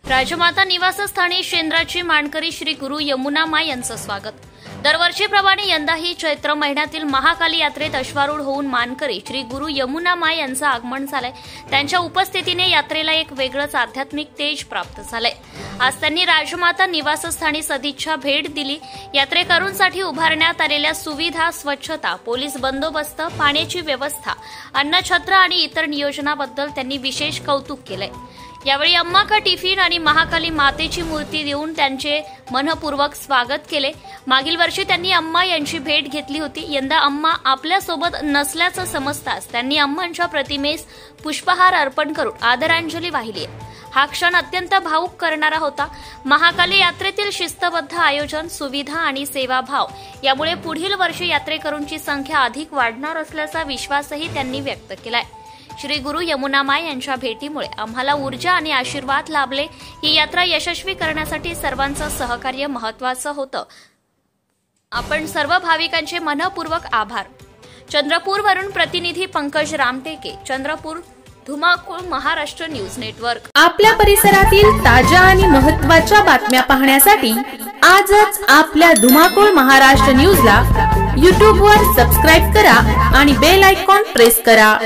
राजमाता निवासस्थानी शेंद्राची मानकरी श्री गुरु यमुनामाई यांचं स्वागत। दरवर्षीप्रमाणे यंदाही चैत्र महिन्यातील महाकाली यात्रेत अश्वारूढ होऊन मानकरी श्री गुरु यमुनामाई यांचं आगमन झालंय। त्यांच्या उपस्थितीने यात्रेला एक वेगळंच आध्यात्मिक तेज प्राप्त झालंय। आज त्यांनी राजमाता निवासस्थानी सदिच्छा भेट दिली। यात्रेकरूंसाठी उभारण्यात आलेल्या सुविधा, स्वच्छता, पोलीस बंदोबस्त, पाण्याची व्यवस्था, अन्नछत्र आणि इतर नियोजनाबद्दल त्यांनी विशेष कौतुक केलंय। यावेळी अम्मा का टिफिन आणि महाकाली मातेची मूर्ती देऊन त्यांचे मनपूर्वक स्वागत केले। मागील वर्षी त्यांनी अम्मा यांची भेट घेतली होती। यंदा अम्मा आपल्यासोबत नसल्याचं समजताच त्यांनी अम्मांच्या प्रतिमेस पुष्पहार अर्पण करून आदरांजली वाहिली। हा क्षण अत्यंत भावुक करणारा होता। महाकाली यात्रेतील शिस्तबद्ध आयोजन, सुविधा आणि सेवाभाव यामुळे पुढील वर्षी यात्रेकरूंची संख्या अधिक वाढणार असल्याचा विश्वासही त्यांनी व्यक्त केलाय। श्री गुरु यमुनामाई यांच्या भेटीमुळे आम्हाला ऊर्जा आणि आशीर्वाद लाभले। ही यात्रा यशस्वी करण्यासाठी सर्वांचं सहकार्य महत्त्वाचं होतं। आपण सर्व भाविकांचे मनपूर्वक आभार। चंद्रपूरवरून प्रतिनिधी पंकज रामटेके, चंद्रपूर, धुमाकूळ, महाराष्ट्र न्यूज नेटवर्क। आपल्या परिसरातील ताज्या आणि महत्त्वाच्या बातम्या पाहण्यासाठी आजच आपल्या धुमाकूळ महाराष्ट्र न्यूजला YouTube वर सबस्क्राइब करा आणि बेल आयकॉन प्रेस करा।